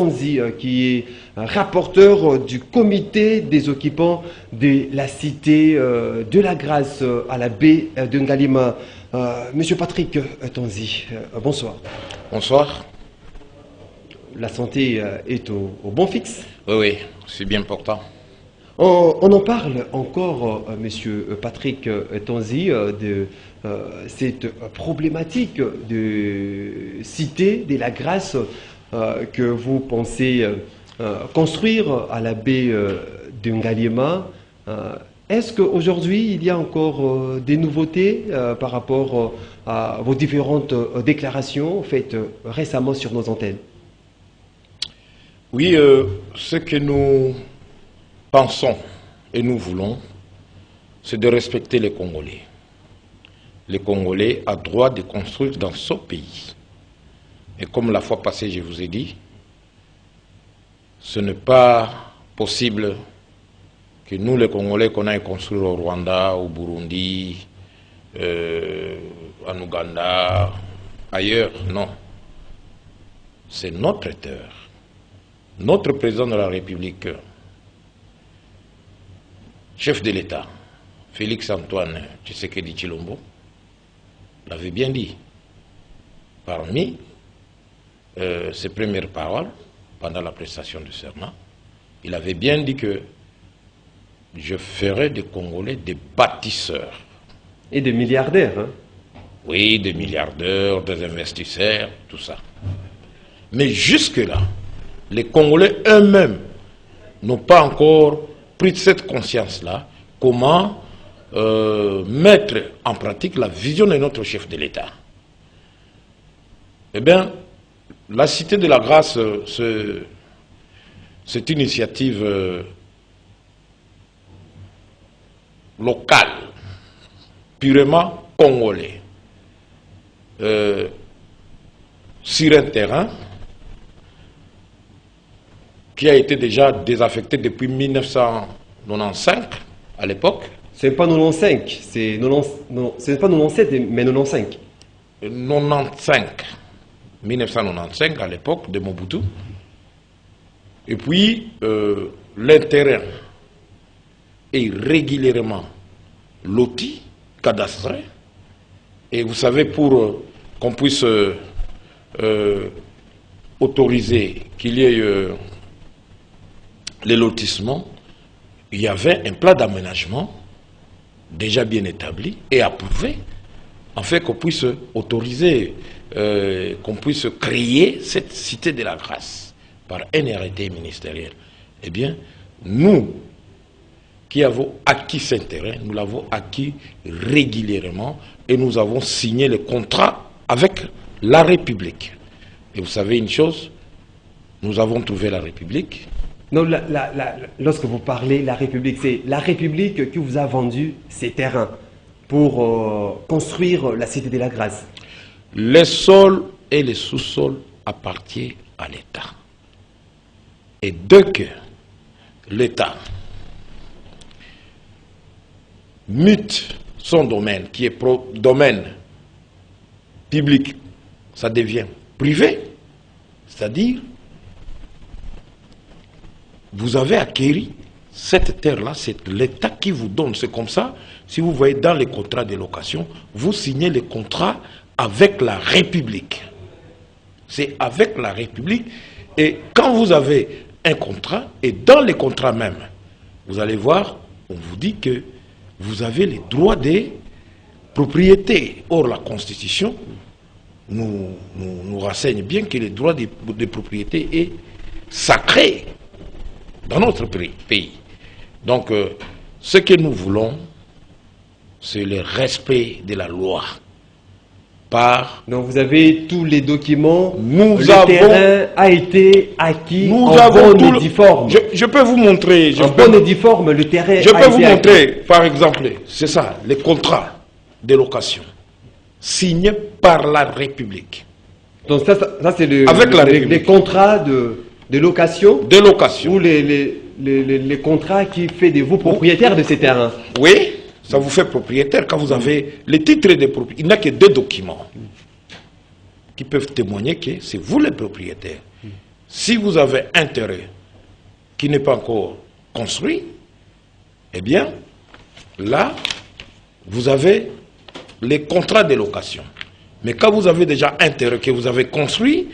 Etonzi, qui est rapporteur du comité des occupants de la cité de la Grâce à la baie de Ngalima. Monsieur Patrick Etonzi, bonsoir. Bonsoir. La santé est au bon fixe? Oui, c'est bien important. On en parle encore, Monsieur Patrick Etonzi, de cette problématique de cité de la Grâce que vous pensez construire à la baie de Ngalima. Est-ce qu'aujourd'hui, il y a encore des nouveautés par rapport à vos différentes déclarations faites récemment sur nos antennes? Oui, ce que nous pensons et nous voulons, c'est de respecter les Congolais. Les Congolais ont droit de construire dans ce pays. Et comme la fois passée, je vous ai dit, ce n'est pas possible que nous, les Congolais, qu'on aille construire au Rwanda, au Burundi, en Ouganda, ailleurs. Non. C'est notre terre. Notre président de la République, chef de l'État, Félix-Antoine Tshisekedi Tshilombo, l'avait bien dit. Parmi ses premières paroles, pendant la prestation du serment, il avait bien dit que je ferai des Congolais des bâtisseurs. Et des milliardaires, hein? Oui, des milliardaires, des investisseurs, tout ça. Mais jusque-là, les Congolais eux-mêmes n'ont pas encore pris cette conscience-là, comment mettre en pratique la vision de notre chef de l'État. Eh bien, la Cité de la Grâce, c'est une initiative locale, purement congolais, sur un terrain qui a été déjà désaffecté depuis 1995, à l'époque. Ce n'est pas 95, c'est pas 97, mais 95. 1995, à l'époque de Mobutu. Et puis, le terrain est régulièrement loti, cadastré. Et vous savez, pour qu'on puisse autoriser qu'il y ait les lotissements, il y avait un plan d'aménagement déjà bien établi et approuvé, en fait qu'on puisse autoriser, qu'on puisse créer cette cité de la Grâce par un arrêté ministériel. Eh bien, nous qui avons acquis ce terrain, nous l'avons acquis régulièrement et nous avons signé le contrat avec la République. Et vous savez une chose, nous avons trouvé la République. Non, lorsque vous parlez de la République, c'est la République qui vous a vendu ces terrains pour construire la Cité de la Grâce. Les sols et les sous-sols appartiennent à l'État. Et dès que l'État mute son domaine, qui est domaine public, ça devient privé, c'est-à-dire vous avez acquis cette terre-là, c'est l'État qui vous donne. C'est comme ça, si vous voyez dans les contrats de location, vous signez les contrats avec la République. C'est avec la République. Et quand vous avez un contrat, et dans les contrats même, vous allez voir, on vous dit que vous avez les droits des propriétés. Or, la Constitution nous renseigne bien que les droits des propriétés est sacré dans notre pays. Donc, ce que nous voulons, c'est le respect de la loi. Donc, vous avez tous les documents, le terrain a été acquis en bonne et due forme. Je peux vous montrer. En bonne et due forme, le terrain a été acquis. Je peux vous montrer, par exemple, c'est ça, les contrats de location signés par la République. Donc, ça c'est les contrats de location. De location. Ou les contrats qui fait de vous propriétaires de ces terrains. Oui, ça vous fait propriétaire quand vous avez les titres de propriété. Il n'y a que 2 documents qui peuvent témoigner que c'est vous les propriétaires. Si vous avez un terrain qui n'est pas encore construit, eh bien, là, vous avez les contrats de location. Mais quand vous avez déjà un terrain que vous avez construit,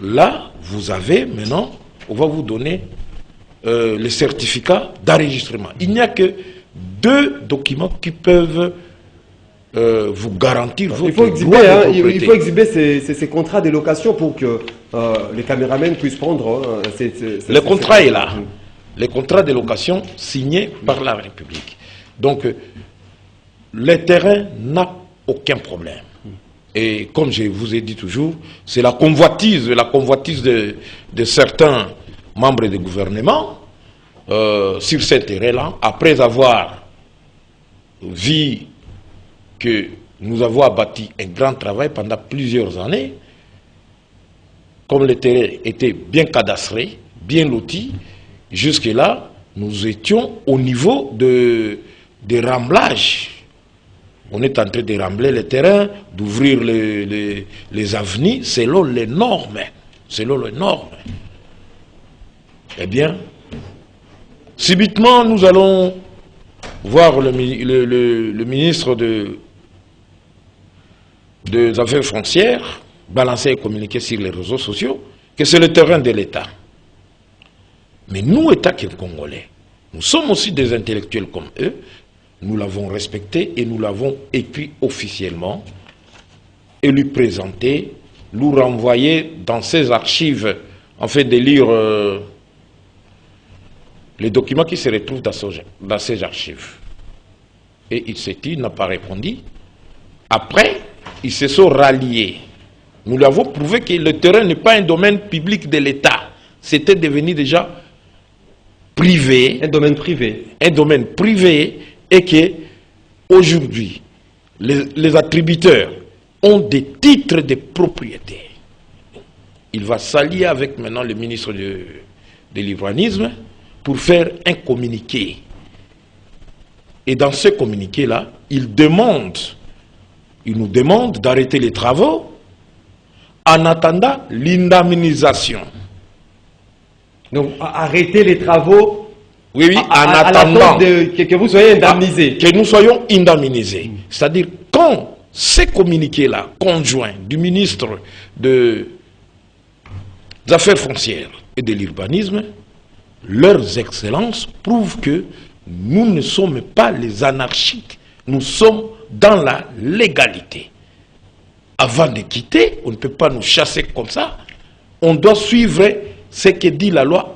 là, vous avez maintenant, on va vous donner les certificats d'enregistrement. Il n'y a que 2 documents qui peuvent vous garantir votre droit de propriété. Il faut exhiber ces contrats de location pour que les caméramens puissent prendre... le contrat est là. Les contrats de location signés par la République. Donc, le terrain n'a aucun problème. Et comme je vous ai dit toujours, c'est la convoitise de certains membres du gouvernement sur ce terrain-là, après avoir vu que nous avons abattu un grand travail pendant plusieurs années, comme le terrain était bien cadastré, bien loti, jusque-là, nous étions au niveau de remblage. On est en train de rembler le terrain, d'ouvrir les avenues selon les normes. Selon les normes. Eh bien, subitement, nous allons voir le ministre des Affaires foncières balancer et communiquer sur les réseaux sociaux que c'est le terrain de l'État. Mais nous, État congolais, nous sommes aussi des intellectuels comme eux. Nous l'avons respecté et nous l'avons écrit officiellement et lui présenter, lui renvoyer dans ses archives, en fait de lire les documents qui se retrouvent dans ces archives. Et il n'a pas répondu. Après, ils se sont ralliés. Nous lui avons prouvé que le terrain n'est pas un domaine public de l'État. C'était devenu déjà privé. Un domaine privé. Un domaine privé. Et que aujourd'hui, les attributeurs ont des titres de propriété. Il va s'allier avec maintenant le ministre de l'urbanisme pour faire un communiqué. Et dans ce communiqué-là, il nous demande d'arrêter les travaux en attendant l'indemnisation. Donc, arrêter les travaux. Oui, en attendant que vous soyez indemnisés. Que nous soyons indemnisés. C'est-à-dire, quand ces communiqués-là, conjoints du ministre des Affaires foncières et de l'urbanisme, leurs excellences prouvent que nous ne sommes pas les anarchiques, nous sommes dans la légalité. Avant de quitter, on ne peut pas nous chasser comme ça, on doit suivre ce que dit la loi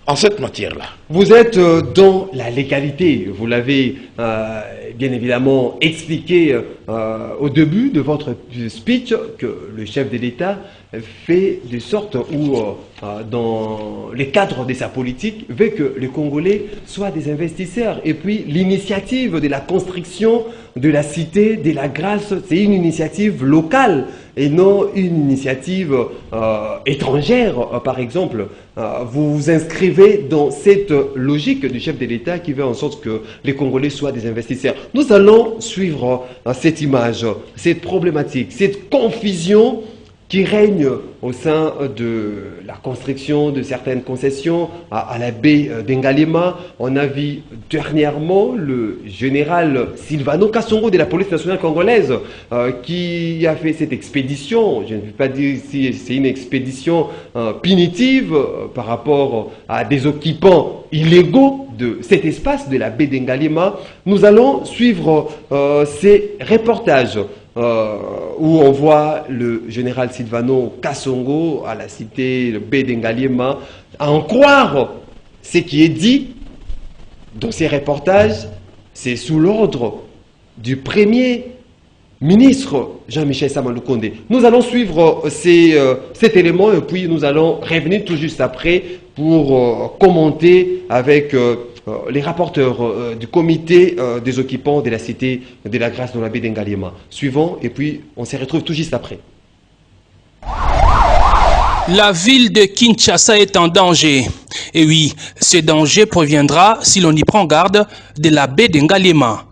en cette matière-là. Vous êtes dans la légalité, vous l'avez bien évidemment expliqué au début de votre speech, que le chef de l'État fait de sorte où, dans les cadres de sa politique, veut que les Congolais soient des investisseurs. Et puis l'initiative de la construction de la cité de la grâce, c'est une initiative locale et non une initiative étrangère, par exemple. Vous vous inscrivez dans cette logique du chef de l'État qui veut en sorte que les Congolais soient des investisseurs. Nous allons suivre cette image, cette problématique, cette confusion qui règne au sein de la construction de certaines concessions à la baie d'Engalema. On a vu dernièrement le général Silvano Kasongo de la police nationale congolaise qui a fait cette expédition. Je ne vais pas dire si c'est une expédition punitive par rapport à des occupants illégaux de cet espace de la baie d'Engalema. Nous allons suivre ces reportages où on voit le général Silvano Kasongo à la cité de baie d'Engalema, à en croire ce qui est dit dans ces reportages, c'est sous l'ordre du premier ministre Jean-Michel Sama-Lukonde. Nous allons suivre cet élément et puis nous allons revenir tout juste après pour commenter avec les rapporteurs du comité des occupants de la cité de la grâce dans la baie d'Engalema. Suivons et puis on se retrouve tout juste après. La ville de Kinshasa est en danger. Et oui, ce danger proviendra, si l'on y prend garde, de la baie d'Engalema.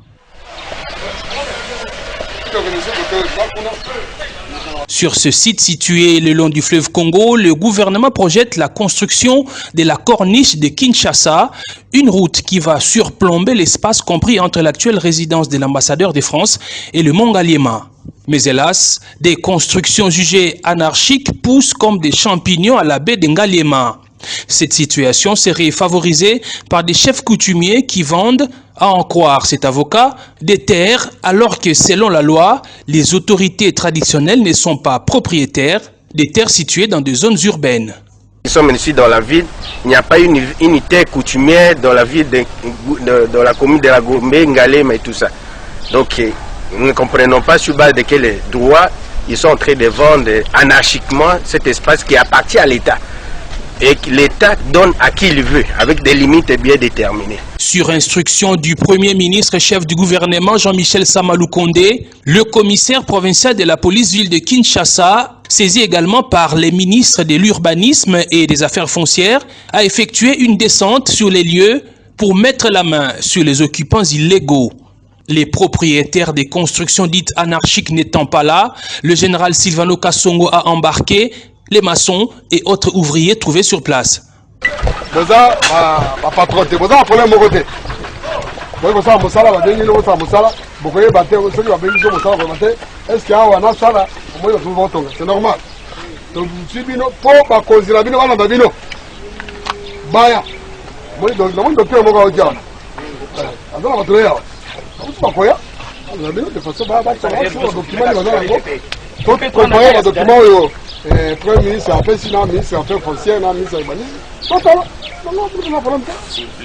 Sur ce site situé le long du fleuve Congo, le gouvernement projette la construction de la corniche de Kinshasa, une route qui va surplomber l'espace compris entre l'actuelle résidence de l'ambassadeur de France et le mont Ngaliema. Mais hélas, des constructions jugées anarchiques poussent comme des champignons à la baie de Ngaliema. Cette situation serait favorisée par des chefs coutumiers qui vendent, à en croire cet avocat, des terres alors que selon la loi, les autorités traditionnelles ne sont pas propriétaires des terres situées dans des zones urbaines. Nous sommes ici dans la ville, il n'y a pas une unité coutumière dans la ville, dans la commune de la Gombe, Ngaliema et tout ça. Donc nous ne comprenons pas sur base de quels droits ils sont en train de vendre anarchiquement cet espace qui appartient à l'État. Et que l'État donne à qui il veut, avec des limites bien déterminées. Sur instruction du Premier ministre chef du gouvernement Jean-Michel Samalou Kondé, le commissaire provincial de la police ville de Kinshasa, saisi également par les ministres de l'urbanisme et des affaires foncières, a effectué une descente sur les lieux pour mettre la main sur les occupants illégaux. Les propriétaires des constructions dites anarchiques n'étant pas là, le général Silvano Kasongo a embarqué les maçons et autres ouvriers trouvés sur place. C'est normal.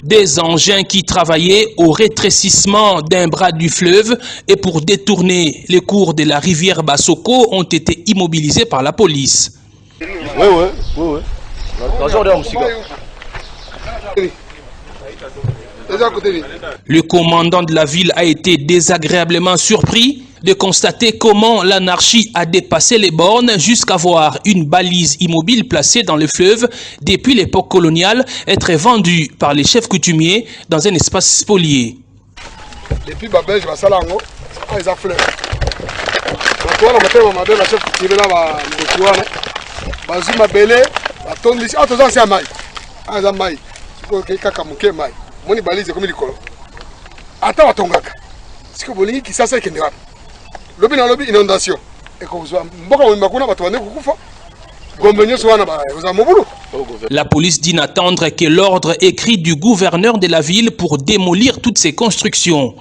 Des engins qui travaillaient au rétrécissement d'un bras du fleuve et pour détourner les cours de la rivière Bassoko ont été immobilisés par la police. Oui. Le commandant de la ville a été désagréablement surpris de constater comment l'anarchie a dépassé les bornes jusqu'à voir une balise immobile placée dans le fleuve depuis l'époque coloniale être vendue par les chefs coutumiers dans un espace spolié. Depuis Babel, je vais à Salango, ils ont fleuve. Lobby na lobby inondation. La police dit n'attendre que l'ordre écrit du gouverneur de la ville pour démolir toutes ces constructions.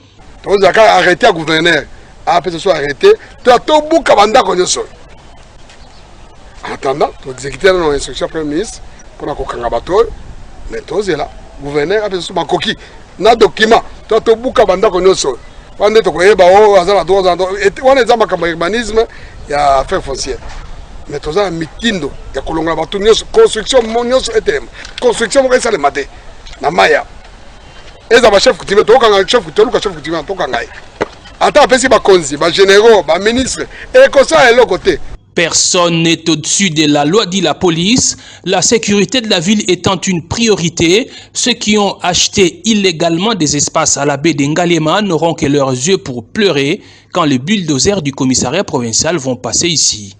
On a arrêté le gouverneur. Après ce soit arrêté, tu as tout bouc à banda qu'on est. En attendant, tu as exécuté l'instruction premier ministre pour la coquille bateau. Mais tu es là, gouverneur, après ce soit ma coquille. Na document, tu as tout bouc à banda qu'on est. On est dans le urbanisme, il y a affaire foncière. Mais tout ça, mitindo, il y a construction, construction, c'est le matin. Na Maya. Et ça va chef coutumier, chef coutumier, attends, si ma konzi, ma généraux, ma ministre, et comme ça, et l'autre côté. Personne n'est au-dessus de la loi, dit la police. La sécurité de la ville étant une priorité, ceux qui ont acheté illégalement des espaces à la baie de Ngaliema n'auront que leurs yeux pour pleurer quand les bulldozers du commissariat provincial vont passer ici.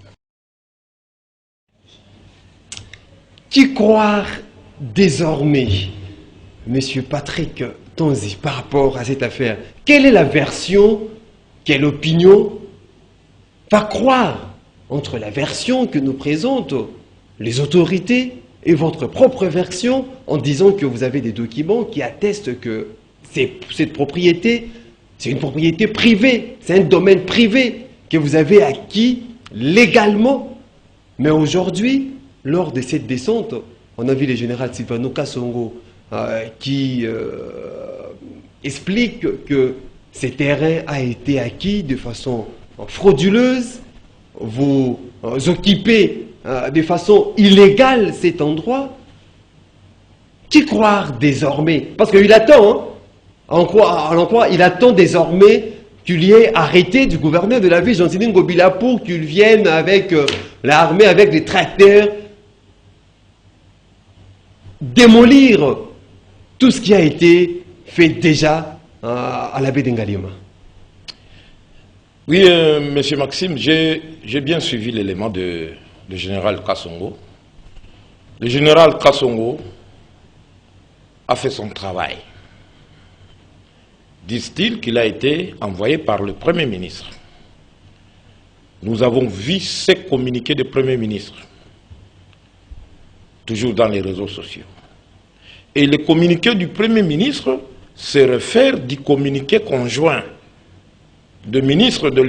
Qui croire désormais, Monsieur Patrick Tonzi, par rapport à cette affaire? Quelle est la version, quelle opinion va croire entre la version que nous présentent les autorités et votre propre version en disant que vous avez des documents qui attestent que cette propriété, c'est une propriété privée, c'est un domaine privé que vous avez acquis légalement. Mais aujourd'hui, lors de cette descente, on a vu le général Silvano Kasongo qui explique que ce terrain a été acquis de façon frauduleuse. Vous occupez de façon illégale cet endroit. Qui croire désormais? Parce qu'il attend, il attend désormais qu'il y ait arrêté du gouverneur de la ville, Jean-Sylvain Ngobila, pour qu'il vienne avec l'armée, avec les tracteurs, démolir tout ce qui a été fait déjà à la baie de Ngaliema. Oui, Monsieur Maxime, j'ai bien suivi l'élément du général Kassongo. Le général Kassongo a fait son travail. Disent-ils qu'il a été envoyé par le Premier ministre. Nous avons vu ces communiqués du Premier ministre, toujours dans les réseaux sociaux. Et le communiqué du Premier ministre se réfère du communiqué conjoint du ministre de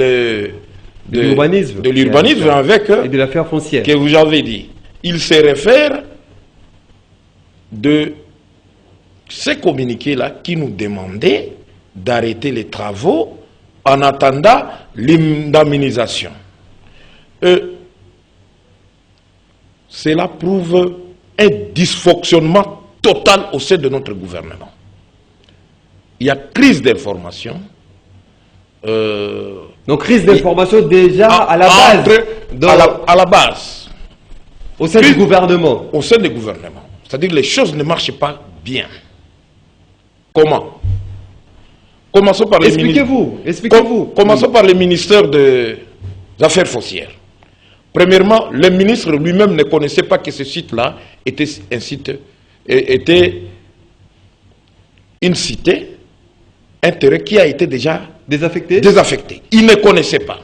l'urbanisme avec et de l'affaire foncière que vous avez dit. Il se réfère de ces communiqués-là qui nous demandaient d'arrêter les travaux en attendant l'indemnisation. Cela prouve un dysfonctionnement total au sein de notre gouvernement. Il y a crise d'information. Donc crise d'information déjà à la base. À la base. Au sein du gouvernement. Au sein du gouvernement. C'est-à-dire que les choses ne marchent pas bien. Comment? Commençons par les Expliquez-vous. Commençons par le ministère des Affaires foncières. Premièrement, le ministre lui-même ne connaissait pas que ce site-là était un site, était une cité, un terrain qui a été déjà désaffecté. Il ne connaissait pas.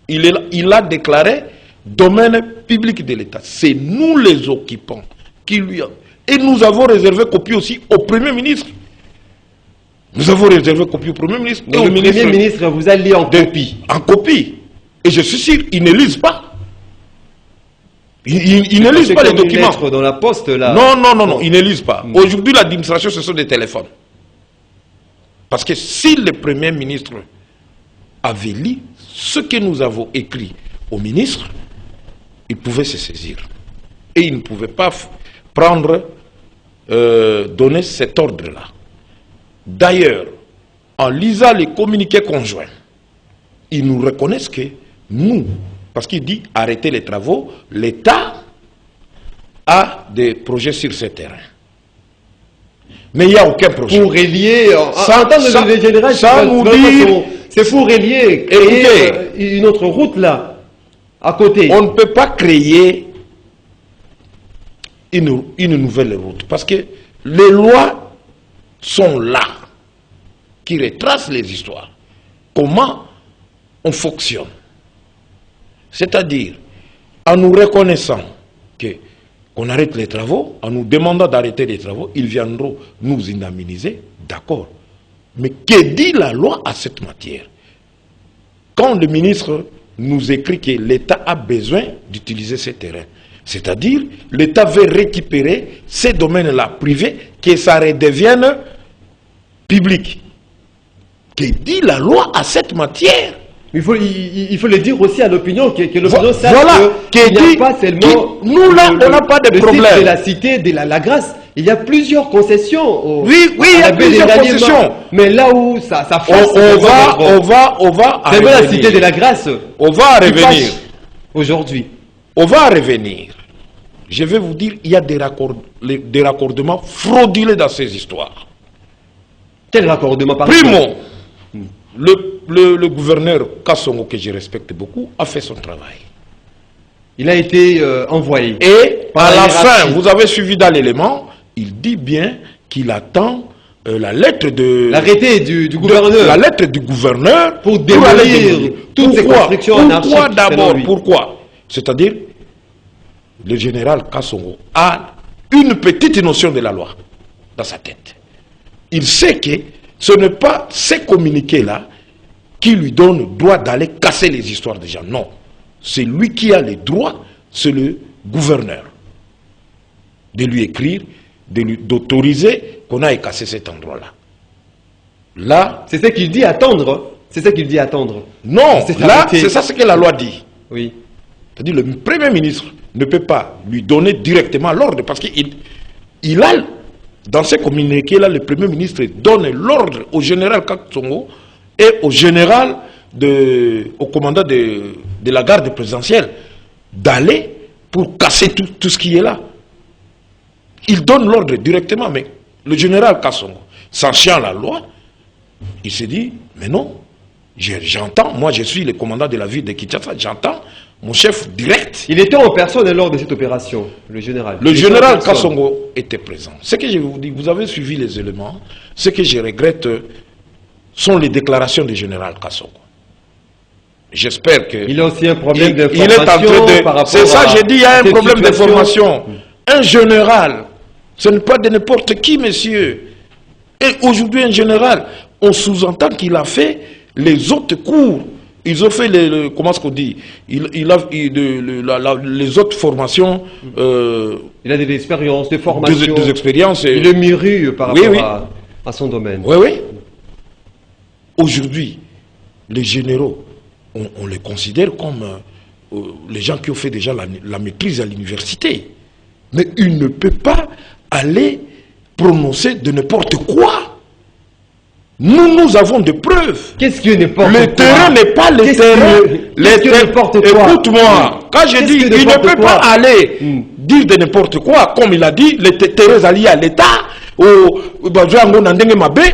Il a déclaré domaine public de l'État. C'est nous les occupants qui lui ont... Et nous avons réservé copie aussi au Premier ministre. Nous avons réservé copie au Premier ministre. Donc le Premier ministre vous a lié en copie. En copie. Et je suis sûr, ils ne lisent pas. Ils ne lisent pas les documents. Dans la poste, là. Non, ils ne lisent pas. Aujourd'hui, l'administration, ce sont des téléphones. Parce que si le Premier ministre avait lu ce que nous avons écrit au ministre, il pouvait se saisir. Et il ne pouvait pas donner cet ordre-là. D'ailleurs, en lisant les communiqués conjoints, ils nous reconnaissent que nous, parce qu'il dit arrêter les travaux, l'État a des projets sur ce terrain. Mais il n'y a aucun projet. Pour relier, c'est pour relier, créer une autre route là, à côté. On ne peut pas créer une nouvelle route, parce que les lois sont là, qui retracent les histoires. Comment on fonctionne? C'est-à-dire, en nous reconnaissant qu'on arrête les travaux, en nous demandant d'arrêter les travaux, ils viendront nous indemniser, d'accord. Mais que dit la loi à cette matière? Quand le ministre nous écrit que l'État a besoin d'utiliser ces terrains, c'est-à-dire l'État veut récupérer ces domaines-là privés, que ça redevienne public. Que dit la loi à cette matière? Il faut le dire aussi à l'opinion, que l'opinion sache qu'il n'y a pas seulement... Nous là, on n'a pas de problème. De la cité de la Grâce, il y a plusieurs concessions. Oui, il y a plusieurs concessions. Mais là où ça force... On va c'est la cité de la Grâce. On va revenir. Aujourd'hui. On va revenir. Je vais vous dire, il y a des raccordements frauduleux dans ces histoires. Quel raccordement par Primo, le gouverneur Kassongo, que je respecte beaucoup, a fait son travail. Il a été envoyé. Et à la fin, vous avez suivi dans l'élément, il dit bien qu'il attend la lettre de... L'arrêté du gouverneur. La lettre du gouverneur pour démolir toutes ces constructions anarchiques. Pourquoi d'abord? Pourquoi? C'est-à-dire, le général Kassongo a une petite notion de la loi dans sa tête. Il sait que ce n'est pas ces communiqués-là qui lui donnent le droit d'aller casser les histoires des gens. Non. C'est lui qui a le droit, c'est le gouverneur, de lui écrire, d'autoriser qu'on aille casser cet endroit-là. Là... C'est ce qu'il dit attendre. C'est ce qu'il dit attendre. Non, là, c'est ça ce que la loi dit. Oui. C'est-à-dire le Premier ministre ne peut pas lui donner directement l'ordre parce qu'il a... Dans ces communiqués-là, le Premier ministre donne l'ordre au général Kassongo et au général, au commandant de la garde présidentielle d'aller pour casser tout ce qui est là. Il donne l'ordre directement, mais le général Kassongo, sachant la loi, il s'est dit, mais non, J'entends, moi je suis le commandant de la ville de Kinshasa, j'entends mon chef direct. Il était en personne lors de cette opération, le général. Le général Kassongo était présent. Ce que je vous dis, vous avez suivi les éléments. Ce que je regrette sont les déclarations du général Kassongo. J'espère que... Il a aussi un problème d'information. Il est en train de... C'est ça, j'ai dit, il y a un problème d'information. Un général, ce n'est pas de n'importe qui, monsieur. Et aujourd'hui, un général, on sous-entend qu'il a fait les autres cours. Ils ont fait comment est-ce qu'on dit, les autres formations. Il a des expériences, des formations. Des expériences. Il est mûri par rapport à son domaine. Oui, oui. Aujourd'hui, les généraux, on les considère comme les gens qui ont fait déjà la maîtrise à l'université. Mais il ne peut pas aller prononcer de n'importe quoi. Nous avons des preuves. Qu'est-ce que n'importe quoi? Le terrain n'est pas le terrain. Écoute-moi, quand je dis il ne peut pas aller dire de n'importe quoi, comme il a dit, les terrains alliés à l'État,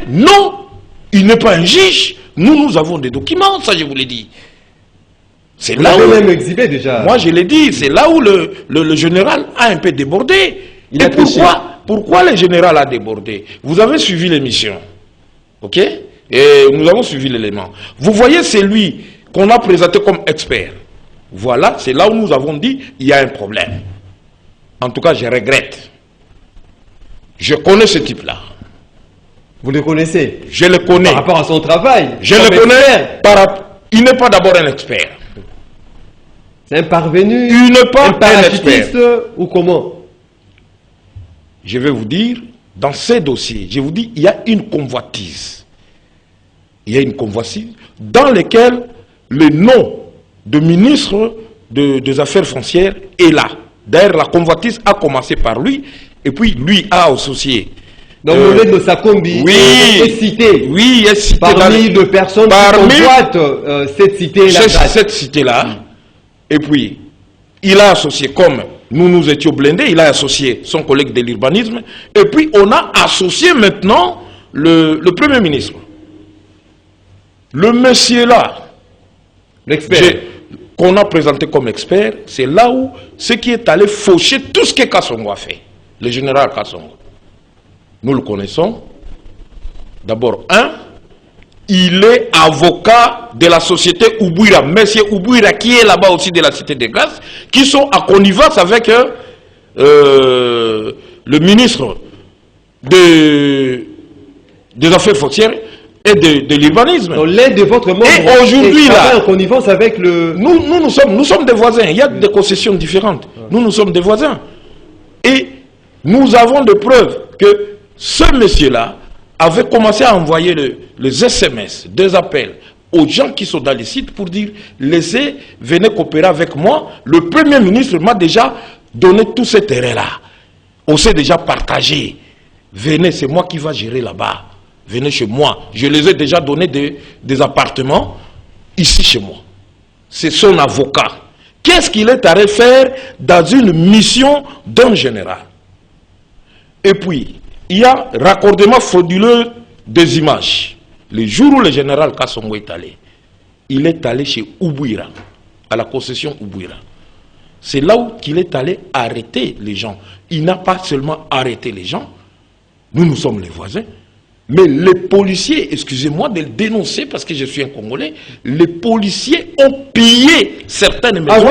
non, il n'est pas un juge. Nous avons des documents, ça je vous l'ai dit. C'est là où même exhibé déjà. Moi je l'ai dit, c'est là où le général a un peu débordé. Et pourquoi le général a débordé? Vous avez suivi l'émission. Ok? Et nous avons suivi l'élément. Vous voyez, c'est lui qu'on a présenté comme expert. Voilà, c'est là où nous avons dit il y a un problème. En tout cas, je regrette. Je connais ce type-là. Vous le connaissez? Je le connais. Par rapport à son travail? Je le connais. Il n'est pas d'abord un expert. C'est un parvenu? Il n'est pas un expert. Ou comment? Je vais vous dire, dans ces dossiers, je vous dis, il y a une convoitise. Il y a une convoitise dans laquelle le nom de ministre des Affaires foncières est là. D'ailleurs, la convoitise a commencé par lui, et puis lui a associé. Donc, Mouled de Sakombi est cité. Oui, est cité parmi les personnes qui convoitent cette cité-là. Cette cité-là. Et puis, il a associé, comme nous étions blindés, il a associé son collègue de l'urbanisme, et puis on a associé maintenant le Premier ministre. Le monsieur-là, l'expert, qu'on a présenté comme expert, c'est là où ce qui est allé faucher tout ce que Kassongo a fait, le général Kassongo. Nous le connaissons. D'abord, il est avocat de la société Oubuira, monsieur Oubuira, qui est là-bas aussi de la Cité des Grâces, qui sont à connivence avec le ministre des Affaires foncières et de l'urbanisme. L'aide de votre membre et aujourd'hui là, en connivence avec le... Nous sommes des voisins, il y a des concessions différentes. Nous sommes des voisins. Et nous avons des preuves que ce monsieur-là avait commencé à envoyer les SMS, des appels aux gens qui sont dans les sites pour dire laissez, venez coopérer avec moi. Le Premier ministre m'a déjà donné tout ce terrain-là. On s'est déjà partagé. Venez, c'est moi qui va gérer là-bas. Venez chez moi. Je les ai déjà donné des appartements ici chez moi. C'est son avocat. Qu'est-ce qu'il est allé faire dans une mission d'un général? Et puis, il y a raccordement frauduleux des images. Le jour où le général Kassongo est allé, il est allé chez Oubuira, à la concession Oubuira. C'est là où il est allé arrêter les gens. Il n'a pas seulement arrêté les gens, nous sommes les voisins, mais les policiers, excusez-moi de le dénoncer parce que je suis un Congolais, les policiers ont pillé certaines maisons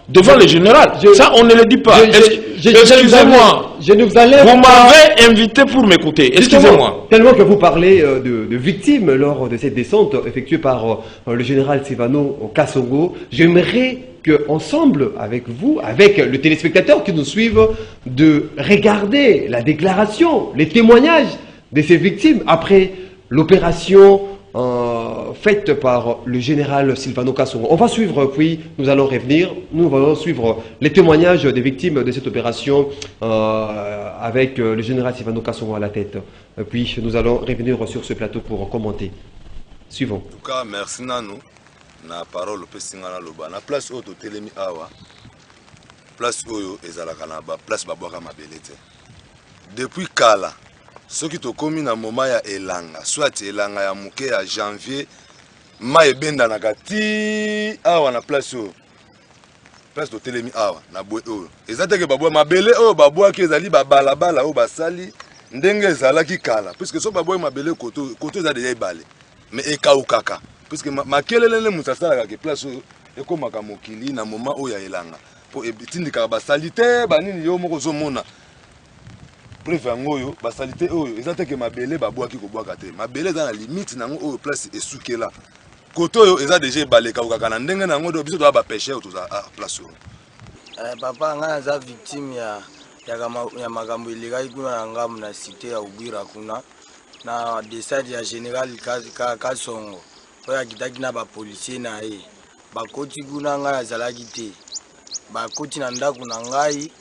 devant le général. Ça, on ne le dit pas. Excusez-moi. Vous m'avez invité pour m'écouter. Excusez-moi. Tellement que vous parlez de victimes lors de cette descente effectuée par le général Silvano Kassongo, j'aimerais qu'ensemble, avec vous, avec le téléspectateur qui nous suivent, de regarder la déclaration, les témoignages de ces victimes après l'opération faite par le général Silvano Kassongo. On va suivre, puis nous allons revenir, nous allons suivre les témoignages des victimes de cette opération avec le général Silvano Kassongo à la tête. Puis nous allons revenir sur ce plateau pour commenter. Suivons. En tout cas, merci Nanou. Na parole pe singana loba na place oyo totelemi awa place oyo ezalaka na ba place babwaka mabele te depuis kala soki tokomi na moment ya elanga soit elanga ya moke ya janvier ma ebendanaka ti awa na place oyo place totelemi awa na bwe oyo eza teke babwa mabele oyo babwaki ezali babalabala oyo basali ndenge ezalaki kala puisque so babwaki mabele koto eza deja ebale mais ekaukaka puisque makelele nde moto asalaka ke place oyo ekomaka mokili na moma oyo ya elanga po etindikaka basali te banini yo moko ozomona preuve yango oyo basali te oyo eza teke mabele babwaki kobwaka te mabele eza na limite nango oyo place esukela koto oyo eza deja ebale ekaukaka na ndenge nango do biso toza bapêcheur toza place oyo papa ngai naza victime ya makambo elekaki kuna na ngambo na cité ya Ubwira kuna na deside ya général Kasongo oyo akitaki na bapolisier na ye bakoti kuna ngai azalaki te bakoti na ndako na ngai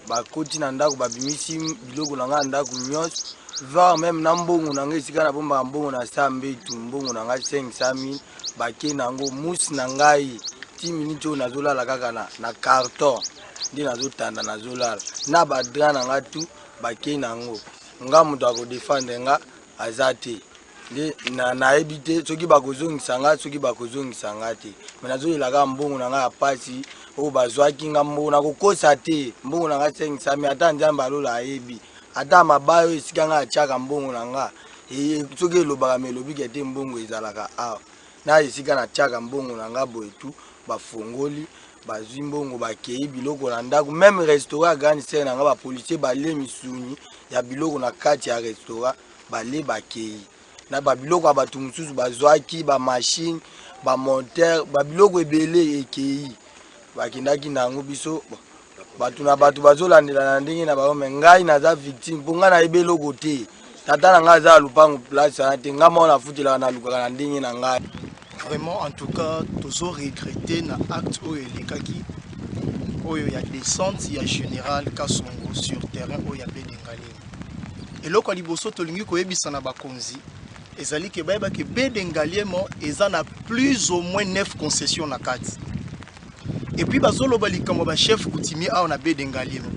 bakoti na ndako babimisi biloko na ngai ndako nyonso va même na mbongo na ngai esika na bombaka mbongo na sa mbetu mbongo na ngai 500 000 bake nango musi na ngai 10 minutes oyo nazolala kaka na carton nde nazotanda nazolala na badra na ngai tu bake nango nga moto akodefendre nga aza te nde nayebi te soki bakozongisa nga soki bakozongisa nga te me nazoyelaka mbongo na ngai ya pasi oyo bazwaki nga mbongo nakokosa te mbongo na ngai 500 ata nzambe alola ayebi ata mabayo esika ngai atiaka mbongo na nga soki elobaka me elobiki te mbongo ezalaka awa na esika natiaka mbongo na nga boye tu bafongoli bazwi mbongo bakei biloko na ndako même restaurant ya grande sere na nga bapolisier bale misuni ya biloko na kati ya restaurant bale bakei na babiloko ya bato mosusu bazwaki bamashine bamontere babiloko ebele ekei bakendaki nango biso bato na bato bazolandela na ndenge na bango me ngai naza victime mpo ngai nayebi eloko te tata na ngai aza ya lupango place wana te ngai moko nafutelaka nalukaka na ndenge na ngai. Vraiment, en tout cas, tous regretté na acte oyo elekaki oyo ya descente ya général Kasongo sur terrain oyo ya Bedengalema. Eloko liboso tolingi koyebisa na bakonzi ezali ke bayeba ke Bedengalema eza na plus ou moins 9 concessions na kati. Et puis bazoloba likambo ba chef coutumier awa na Bedengalema.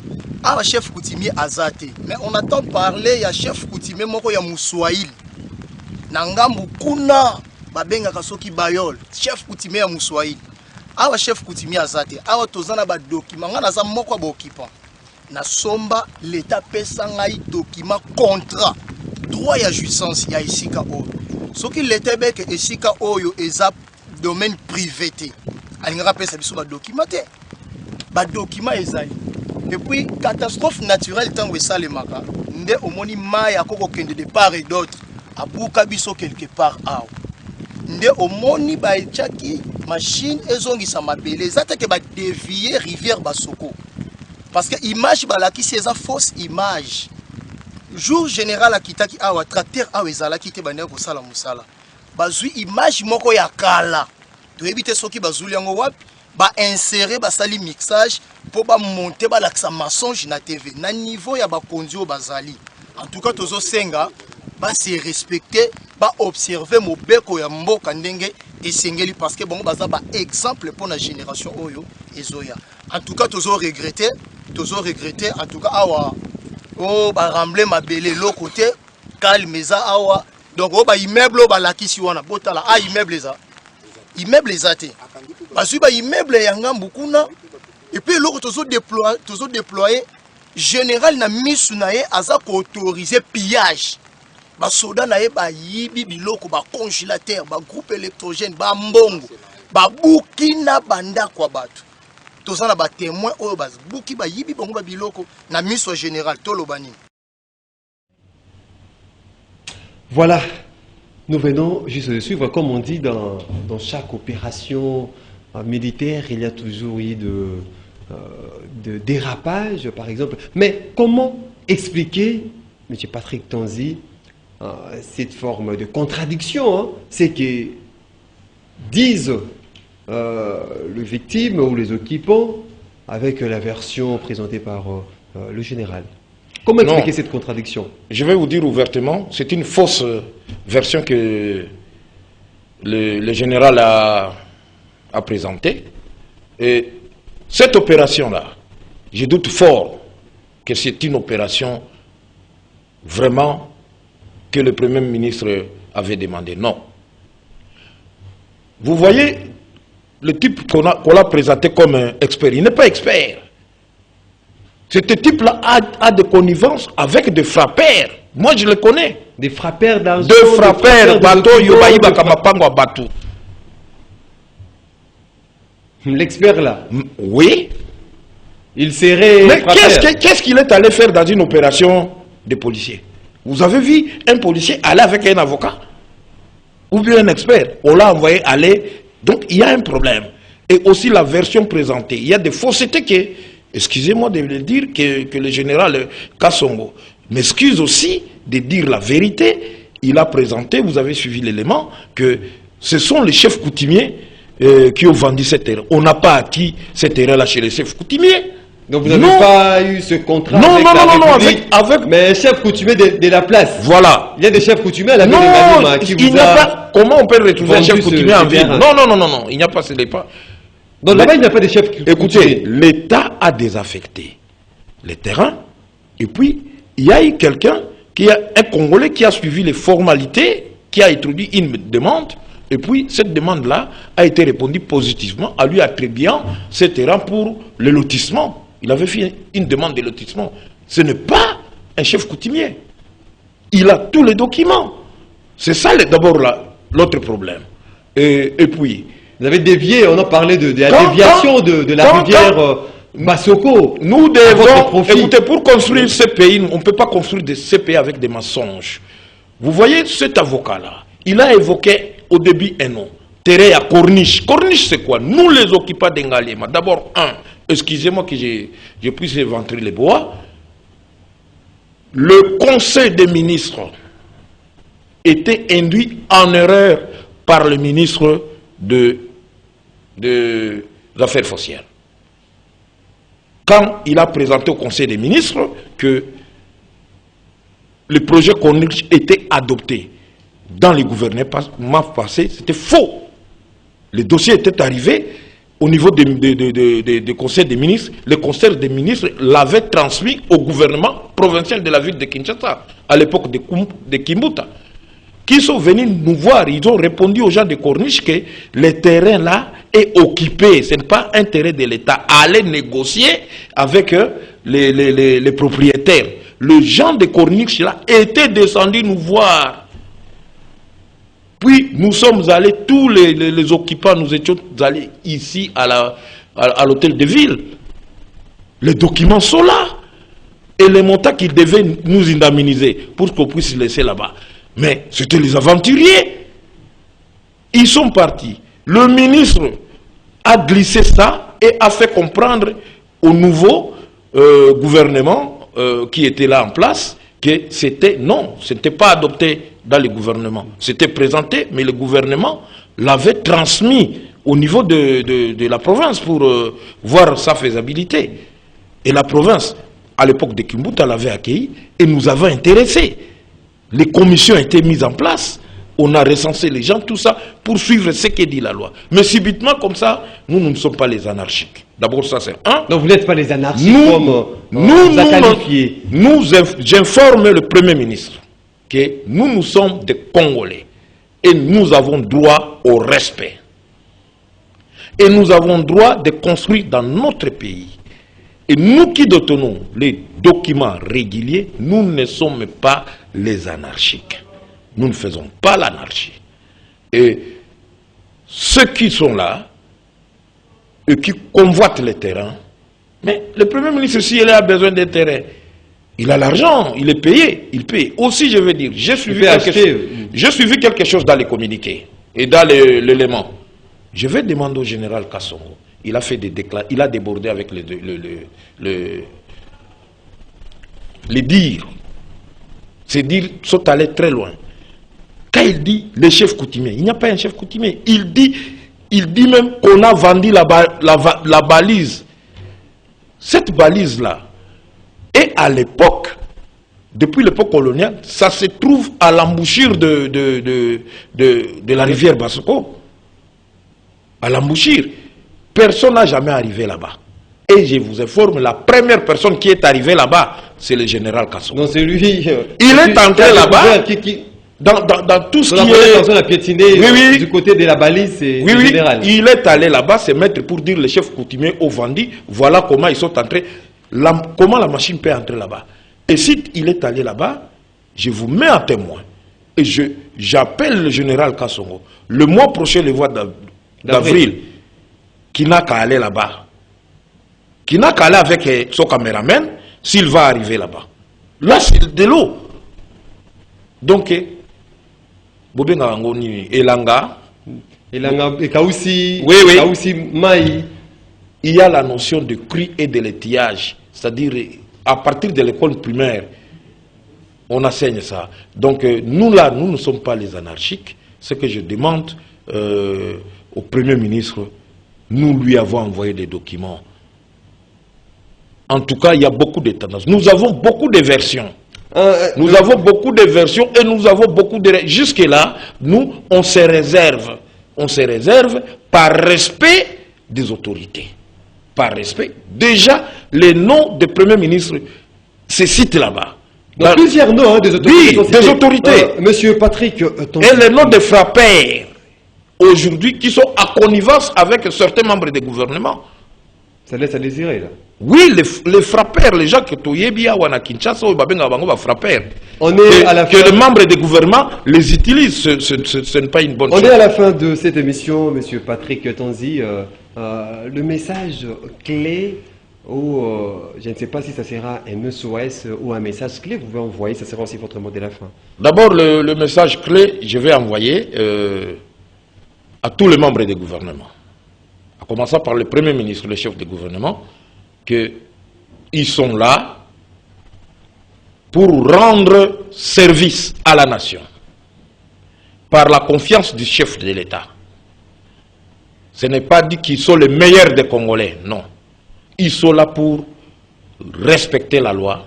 Awa chef coutumier azate, mais on attend parler ya chef coutumier moko ya Muswahili. Na ngambu kuna babenga soki bayol chef coutumier ya Muswahili awa chef coutumier azate awa tozana ba document ngana za moko ba occupant na somba l'état pesa ngai document contrat droit ya jouissance ya esika oyo soki l'état beke esika oyo eza domaine privé te alingaka pesa biso ba document te ba document ezali et puis catastrophe naturelle tango esalemaka nde omoni mai akoko kende de part et d'autre abuka biso quelque part awa nde omoni ba etiaki machine ezongisa mabele ezata ke ba dévier rivière Basoko parce que image balakisi eza fausse image jour général akitaki awa tracteur awa ezalaki te bande ko sala musala bazui image moko ya kala toyebi te soki bazuli yango wapi ba insérer ba sali mixage pour ba monter ba laksa mensonge na TV na niveau ya ba kondio bazali en tout cas tozo senga ba se respecter ba observer mobeko ya mboka ndenge esengeli parce que bon baza ba exemple pour la génération oyo ezoya en tout cas tozo regretter en tout cas awa o ba rembler mabele lo côté calme za awa donc o ba immeuble ba lakisi wana botala a immeuble za te parce ba immeuble ya ngambu kuna et puis lo tozo déployer général na misu na ye aza ko autoriser pillage ba soda na ye ba yibi biloko ba congélateur ba groupe électrogène ba mbongo ba buki na banda kwa bato tozana ba témoin oyo ba buki ba yibi bongo ba biloko na miso général tolobani. Voilà, nous venons juste de suivre, comme on dit dans chaque opération militaire, il y a toujours eu de dérapage par exemple, mais comment expliquer, M. Patrick Tanzi, cette forme de contradiction, hein, c'est que disent les victimes ou les occupants avec la version présentée par le général. Comment expliquer cette contradiction? Je vais vous dire ouvertement, c'est une fausse version que le général a présentée. Et cette opération-là, je doute fort que c'est une opération vraiment que le Premier ministre avait demandé. Non. Vous voyez, le type qu'on a présenté comme un expert, il n'est pas expert. Ce type-là a des connivences avec des frappeurs. Moi, je le connais. Des frappeurs dans Deux frappeurs, bateau, yobaïba, kamapango, bateau. L'expert là. Oui. Il serait. Mais qu'est-ce qu'il est allé faire dans une opération de policiers? Vous avez vu un policier aller avec un avocat? Ou bien un expert? On l'a envoyé aller. Donc, il y a un problème. Et aussi la version présentée. Il y a des faussetés qui... Excusez-moi de le dire, que le général Kassongo m'excuse aussi de dire la vérité. Il a présenté, vous avez suivi l'élément, que ce sont les chefs coutumiers qui ont vendu cette terre. On n'a pas acquis cette terre-là chez les chefs coutumiers. Donc vous n'avez pas eu ce contrat avec la République, avec... Mais chef coutumier de la place. Voilà. Il y a des chefs coutumiers à la ville de Ngalema qui vous a... Pas... Comment on peut retrouver un chef coutumier en ville? Non, il n'y a pas, ce n'est pas... Donc là-bas, il n'y a pas de chef coutumier. Écoutez, l'État a désaffecté les terrains, et puis il y a eu quelqu'un, un Congolais qui a suivi les formalités, qui a introduit une demande, et puis cette demande-là a été répondue positivement, à lui attribuant ces terrains pour le lotissement. Il avait fait une demande de lotissement. Ce n'est pas un chef coutumier. Il a tous les documents. C'est ça d'abord l'autre problème. Et puis... Vous avez dévié, on a parlé de la déviation de la rivière Bassoko. Nous devons, écoutez, pour construire ce pays, on ne peut pas construire ce pays avec des mensonges. Vous voyez cet avocat-là, il a évoqué au début un nom, terrain à Corniche. Corniche, c'est quoi? Nous les occupants d'Ngalema. D'abord, excusez-moi que je puisse éventrer les bois. Le Conseil des ministres était induit en erreur par le ministre des Affaires foncières. Quand il a présenté au Conseil des ministres que le projet Corniche était adopté dans les gouvernements passés, c'était faux. Le dossier était arrivé au niveau du Conseil des ministres. Le Conseil des ministres l'avait transmis au gouvernement provincial de la ville de Kinshasa, à l'époque de Kimbuta, qui sont venus nous voir. Ils ont répondu aux gens de Corniche que le terrain là est occupé. Ce n'est pas un terrain de l'État. Allez négocier avec les propriétaires. Le gens de Corniche là étaient descendus nous voir. Puis nous sommes allés, tous les occupants, nous étions allés ici à l'hôtel de ville. Les documents sont là. Et les montants qu'ils devaient nous indemniser pour qu'on puisse laisser là-bas. Mais c'était les aventuriers. Ils sont partis. Le ministre a glissé ça et a fait comprendre au nouveau gouvernement qui était là en place que c'était non, ce n'était pas adopté dans le gouvernement. C'était présenté, mais le gouvernement l'avait transmis au niveau de la province pour voir sa faisabilité. Et la province, à l'époque de Kimbuta, l'avait accueilli et nous avons intéressés. Les commissions ont été mises en place, on a recensé les gens, tout ça, pour suivre ce que dit la loi. Mais subitement, comme ça, nous ne sommes pas les anarchiques. D'abord, ça c'est un. Donc vous n'êtes pas les anarchiques j'informe le Premier ministre que nous sommes des Congolais et nous avons droit au respect. Et nous avons droit de construire dans notre pays. Et nous qui détenons les documents réguliers, nous ne sommes pas les anarchiques. Nous ne faisons pas l'anarchie. Et ceux qui sont là, et qui convoitent les terrains, mais le Premier ministre, si il a besoin des terrains, il a l'argent, il est payé, il paye. Aussi, je veux dire, j'ai suivi quelque chose dans les communiqués et dans l'élément. Je vais demander au général Kassongo. Il a fait des déclarations, il a débordé avec les dires. Ces dires sont allés très loin. Quand il dit les chefs coutumiers, il n'y a pas un chef coutumier. Il dit même qu'on a vendu la balise. Cette balise-là, et à l'époque, depuis l'époque coloniale, ça se trouve à l'embouchure de la rivière Bassoko. À l'embouchure. Personne n'a jamais arrivé là-bas. Et je vous informe, la première personne qui est arrivée là-bas, c'est le général Kassongo. Donc c'est lui. Il est entré là-bas. dans tout ce qui est... est... On a piétiné du côté de la balise générale. Il est allé là-bas se mettre pour dire les chefs coutumiers au Vandi, voilà comment ils sont entrés, comment la machine peut entrer là-bas. Et si il est allé là-bas, je vous mets en témoin. Et j'appelle le général Kassongo, le mois prochain, le mois d'avril, qui n'a qu'à aller là-bas. Qui n'a qu'à aller avec son caméraman, s'il va arriver là-bas. Là, c'est de l'eau. Donc, Bobenga Ngoni, Elanga, et Kaoussi, oui. Maï. Il y a la notion de cru et de l'étillage. C'est-à-dire, à partir de l'école primaire, on enseigne ça. Donc, nous là, nous ne sommes pas les anarchiques. Ce que je demande au Premier ministre, nous lui avons envoyé des documents. En tout cas, il y a beaucoup de tendances. Nous avons beaucoup de versions. Nous avons beaucoup de versions et nous avons beaucoup de... Jusque-là, nous, on se réserve. On se réserve par respect des autorités. Par respect. Déjà, les noms des premiers ministres se citent là-bas. Plusieurs noms des autorités. Oui, des autorités. Monsieur Patrick... et les noms des frappeurs, aujourd'hui, qui sont à connivence avec certains membres du gouvernement. Ça laisse à désirer, là. Oui, les frappeurs, les gens que Toyebia ou à Kinshasa, frappeurs. Que les membres du gouvernement les utilisent, ce n'est pas une bonne chose. On est à la fin de cette émission, monsieur Patrick Tonzi. Le message clé, ou je ne sais pas si ça sera un SOS ou un message clé, vous pouvez envoyer, ça sera aussi votre mot de la fin. D'abord, le message clé, je vais envoyer à tous les membres du gouvernement. À commencer par le Premier ministre, le chef du gouvernement, qu'ils sont là pour rendre service à la nation par la confiance du chef de l'État. Ce n'est pas dit qu'ils sont les meilleurs des Congolais, non. Ils sont là pour respecter la loi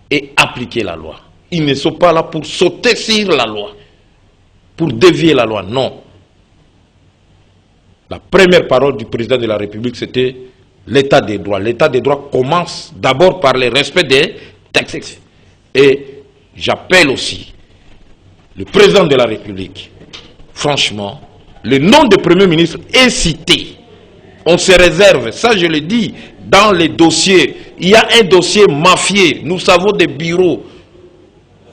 et appliquer la loi. Ils ne sont pas là pour sauter sur la loi, pour dévier la loi, non. La première parole du président de la République, c'était l'état des droits. L'état des droits commence d'abord par le respect des textes. Et j'appelle aussi le président de la République, franchement, le nom du Premier ministre est cité. On se réserve, ça je le dis, dans les dossiers. Il y a un dossier mafieux, nous savons des bureaux,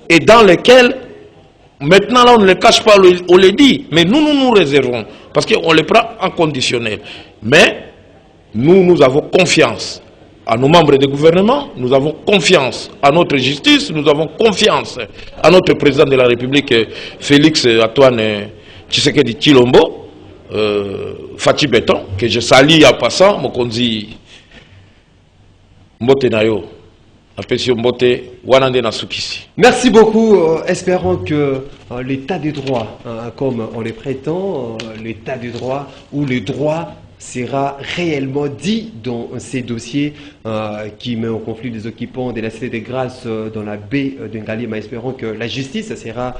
et dans lesquels, maintenant là on ne le cache pas, on le dit, mais nous réservons, parce qu'on les prend en conditionnel. Mais nous avons confiance à nos membres du gouvernement, nous avons confiance à notre justice, nous avons confiance à notre président de la République, Félix Antoine Tshisekedi Tshilombo, Fachi Beton, que je salue en passant, Mokonzi Mbote Nayo, Mbote Nasukisi. Merci beaucoup. Espérons que l'état du droit, comme on le prétend, l'état du droit ou le droit sera réellement dit dans ces dossiers qui met en conflit des occupants de la Cité des Grâces dans la baie de Ngalema. Espérons que la justice sera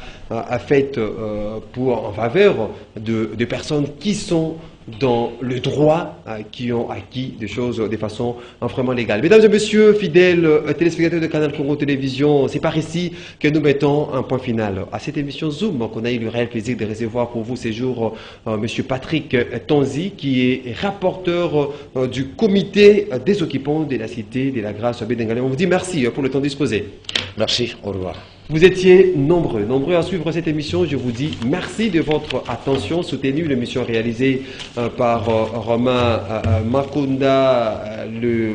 faite en faveur de personnes qui sont dans le droit, qui ont acquis des choses de façon vraiment légale. Mesdames et messieurs, fidèles téléspectateurs de Canal Congo Télévision, c'est par ici que nous mettons un point final à cette émission Zoom qu'on a eu le réel plaisir de recevoir pour vous ces jours monsieur Patrick Tonzi, qui est rapporteur du comité des occupants de la Cité de la Grâce Bédengale. On vous dit merci pour le temps disposé. Merci, au revoir. Vous étiez nombreux à suivre cette émission. Je vous dis merci de votre attention soutenue. L'émission réalisée par Romain Makunda,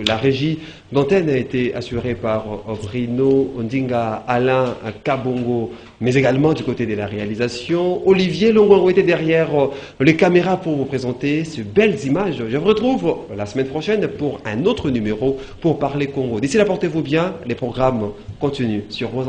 la régie d'antenne a été assurée par Vrino Ondinga, Alain Kabongo, mais également du côté de la réalisation. Olivier Longo était derrière les caméras pour vous présenter ces belles images. Je vous retrouve la semaine prochaine pour un autre numéro pour parler Congo. D'ici là, portez-vous bien. Les programmes continuent sur vos